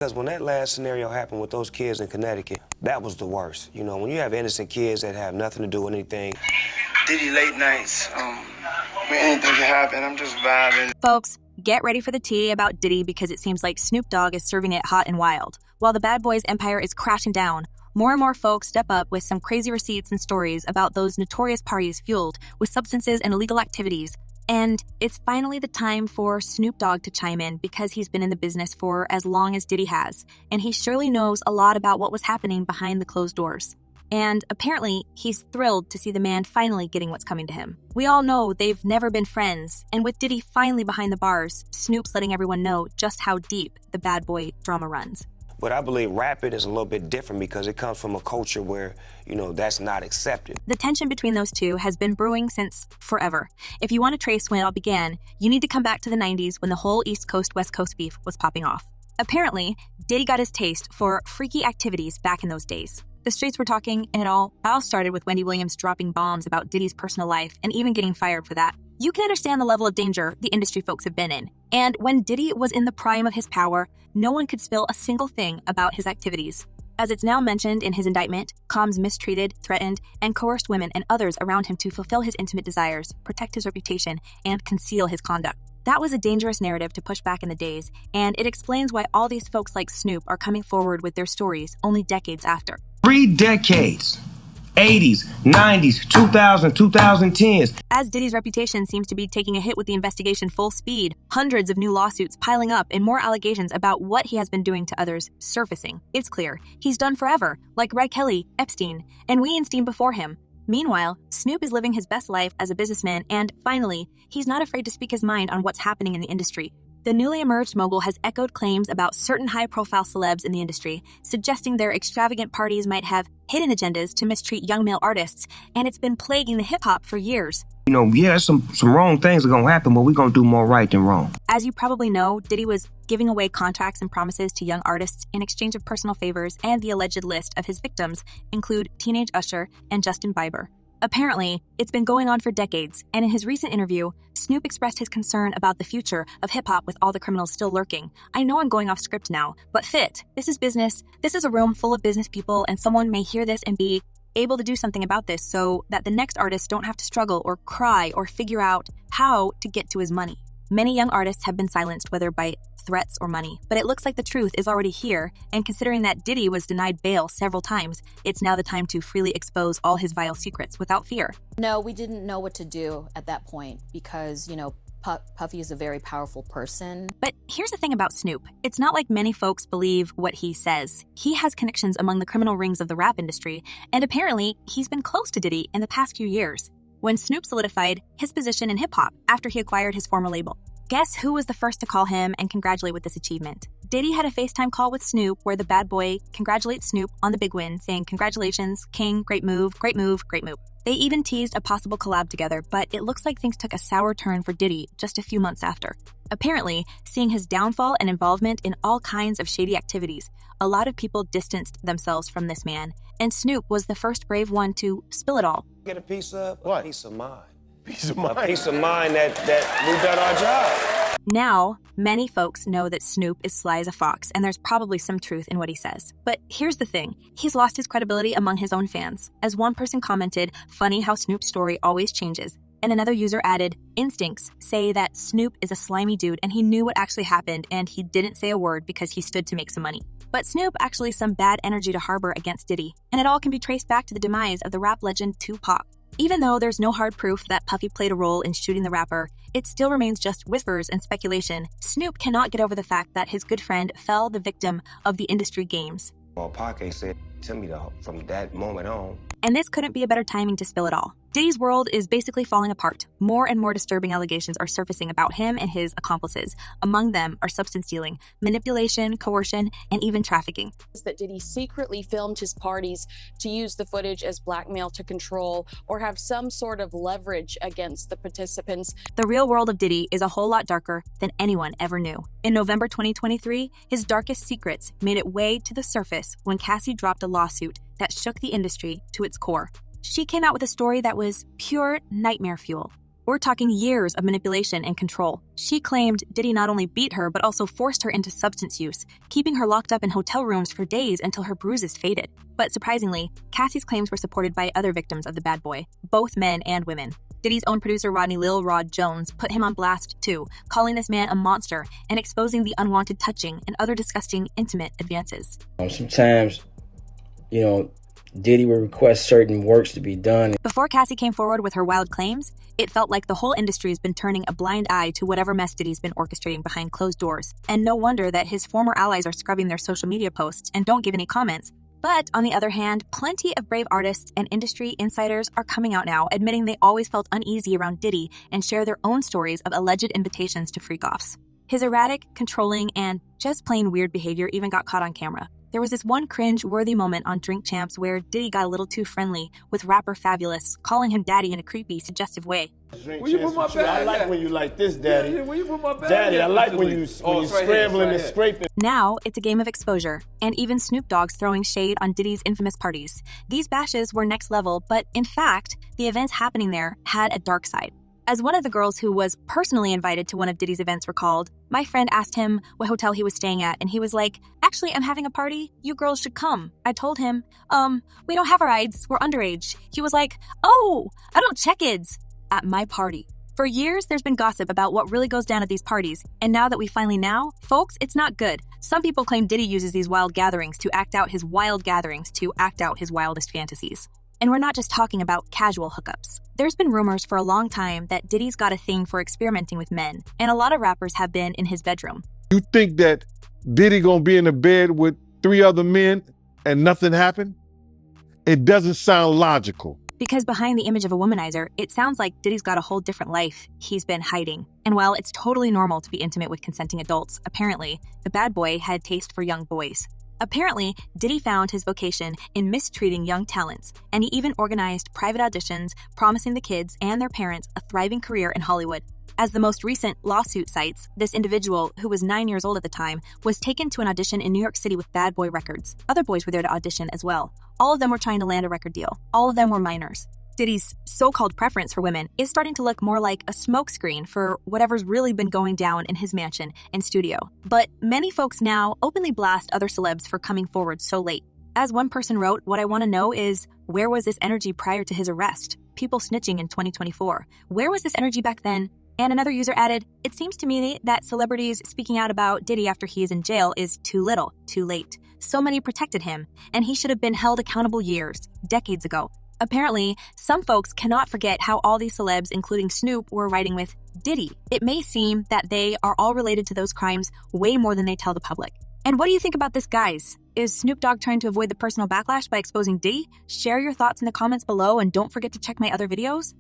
Because when that last scenario happened with those kids in Connecticut, that was the worst. You know, when you have innocent kids that have nothing to do with anything. Diddy late nights, anything can happen. I'm just vibing. Folks, get ready for the tea about Diddy because it seems like Snoop Dogg is serving it hot and wild. While the bad boys' empire is crashing down, more and more folks step up with some crazy receipts and stories about those notorious parties fueled with substances and illegal activities. And it's finally the time for Snoop Dogg to chime in because he's been in the business for as long as Diddy has, and he surely knows a lot about what was happening behind the closed doors. And apparently, he's thrilled to see the man finally getting what's coming to him. We all know they've never been friends, and with Diddy finally behind the bars, Snoop's letting everyone know just how deep the bad boy drama runs. But I believe rapping is a little bit different because it comes from a culture where, you know, that's not accepted. The tension between those two has been brewing since forever. If you want to trace when it all began, you need to come back to the 90s when the whole East Coast-West Coast beef was popping off. Apparently, Diddy got his taste for freaky activities back in those days. The streets were talking, and it all started with Wendy Williams dropping bombs about Diddy's personal life and even getting fired for that. You can understand the level of danger the industry folks have been in. And when Diddy was in the prime of his power, no one could spill a single thing about his activities. As it's now mentioned in his indictment, Combs mistreated, threatened, and coerced women and others around him to fulfill his intimate desires, protect his reputation, and conceal his conduct. That was a dangerous narrative to push back in the days, and it explains why all these folks like Snoop are coming forward with their stories only decades after. 3 decades. 80s, 90s, 2000, 2010s. As Diddy's reputation seems to be taking a hit with the investigation full speed, hundreds of new lawsuits piling up and more allegations about what he has been doing to others surfacing, it's clear he's done forever, like Red Kelly, Epstein, and Weinstein before him. Meanwhile, Snoop is living his best life as a businessman, and finally, he's not afraid to speak his mind on what's happening in the industry. The newly emerged mogul has echoed claims about certain high-profile celebs in the industry, suggesting their extravagant parties might have hidden agendas to mistreat young male artists, and it's been plaguing the hip-hop for years. You know, yeah, some wrong things are going to happen, but we're going to do more right than wrong. As you probably know, Diddy was giving away contracts and promises to young artists in exchange of personal favors, and the alleged list of his victims include teenage Usher and Justin Bieber. Apparently, it's been going on for decades, and in his recent interview, Snoop expressed his concern about the future of hip-hop with all the criminals still lurking. I know I'm going off script now, but this is business. This is a room full of business people, and someone may hear this and be able to do something about this so that the next artists don't have to struggle or cry or figure out how to get to his money. Many young artists have been silenced, whether by threats or money, but it looks like the truth is already here, and considering that Diddy was denied bail several times, it's now the time to freely expose all his vile secrets without fear. No, we didn't know what to do at that point because, Puffy is a very powerful person. But here's the thing about Snoop. It's not like many folks believe what he says. He has connections among the criminal rings of the rap industry, and apparently he's been close to Diddy in the past few years, when Snoop solidified his position in hip-hop after he acquired his former label. Guess who was the first to call him and congratulate with this achievement? Diddy had a FaceTime call with Snoop where the bad boy congratulates Snoop on the big win, saying, "Congratulations, King, great move, great move, great move." They even teased a possible collab together, but it looks like things took a sour turn for Diddy just a few months after. Apparently, seeing his downfall and involvement in all kinds of shady activities, a lot of people distanced themselves from this man, and Snoop was the first brave one to spill it all. Get a piece of What? A piece of mind. Peace of mind. A peace of mind that we've done our job. Now, many folks know that Snoop is sly as a fox, and there's probably some truth in what he says. But here's the thing, he's lost his credibility among his own fans. As one person commented, "Funny how Snoop's story always changes." And another user added, "Instincts say that Snoop is a slimy dude and he knew what actually happened and he didn't say a word because he stood to make some money." But Snoop actually some bad energy to harbor against Diddy, and it all can be traced back to the demise of the rap legend Tupac. Even though there's no hard proof that Puffy played a role in shooting the rapper, it still remains just whispers and speculation. Snoop cannot get over the fact that his good friend fell the victim of the industry games. Well, Pac said to me from that moment on. And this couldn't be a better timing to spill it all. Diddy's world is basically falling apart. More and more disturbing allegations are surfacing about him and his accomplices. Among them are substance dealing, manipulation, coercion, and even trafficking. That Diddy secretly filmed his parties to use the footage as blackmail to control or have some sort of leverage against the participants. The real world of Diddy is a whole lot darker than anyone ever knew. In November 2023, his darkest secrets made it way to the surface when Cassie dropped a lawsuit that shook the industry to its core. She came out with a story that was pure nightmare fuel. We're talking years of manipulation and control. She claimed Diddy not only beat her, but also forced her into substance use, keeping her locked up in hotel rooms for days until her bruises faded. But surprisingly, Cassie's claims were supported by other victims of the bad boy, both men and women. Diddy's own producer Rodney Lil Rod Jones put him on blast too, calling this man a monster and exposing the unwanted touching and other disgusting intimate advances. Sometimes, Diddy would request certain works to be done. Before Cassie came forward with her wild claims, it felt like the whole industry has been turning a blind eye to whatever mess Diddy's been orchestrating behind closed doors. And no wonder that his former allies are scrubbing their social media posts and don't give any comments. But on the other hand, plenty of brave artists and industry insiders are coming out now, admitting they always felt uneasy around Diddy and share their own stories of alleged invitations to freak-offs. His erratic, controlling, and just plain weird behavior even got caught on camera. There was this one cringe-worthy moment on Drink Champs where Diddy got a little too friendly with rapper Fabulous, calling him daddy in a creepy, suggestive way. Will you put my bag? I like when you like this, daddy. Yeah, will you put my bag? Daddy, I like when you scrambling and scraping. Now, it's a game of exposure, and even Snoop Dogg's throwing shade on Diddy's infamous parties. These bashes were next level, but in fact, the events happening there had a dark side. As one of the girls who was personally invited to one of Diddy's events recalled, my friend asked him what hotel he was staying at, and he was like, "Actually, I'm having a party. You girls should come." I told him, we don't have rides. We're underage. He was like, "Oh, I don't check kids at my party." For years, there's been gossip about what really goes down at these parties, and now that we finally know, folks, it's not good. Some people claim Diddy uses these wild gatherings to act out his wildest fantasies. And we're not just talking about casual hookups. There's been rumors for a long time that Diddy's got a thing for experimenting with men, and a lot of rappers have been in his bedroom. You think that Diddy gonna be in the bed with 3 other men and nothing happened? It doesn't sound logical. Because behind the image of a womanizer, it sounds like Diddy's got a whole different life he's been hiding. And while it's totally normal to be intimate with consenting adults, apparently, the bad boy had taste for young boys. Apparently, Diddy found his vocation in mistreating young talents, and he even organized private auditions, promising the kids and their parents a thriving career in Hollywood. As the most recent lawsuit cites, this individual, who was 9 years old at the time, was taken to an audition in New York City with Bad Boy Records. Other boys were there to audition as well. All of them were trying to land a record deal. All of them were minors. Diddy's so-called preference for women is starting to look more like a smokescreen for whatever's really been going down in his mansion and studio. But many folks now openly blast other celebs for coming forward so late. As one person wrote, "What I want to know is, where was this energy prior to his arrest? People snitching in 2024. Where was this energy back then?" And another user added, "It seems to me that celebrities speaking out about Diddy after he is in jail is too little, too late. So many protected him, and he should have been held accountable years, decades ago." Apparently, some folks cannot forget how all these celebs, including Snoop, were riding with Diddy. It may seem that they are all related to those crimes way more than they tell the public. And what do you think about this, guys? Is Snoop Dogg trying to avoid the personal backlash by exposing Diddy? Share your thoughts in the comments below, and don't forget to check my other videos.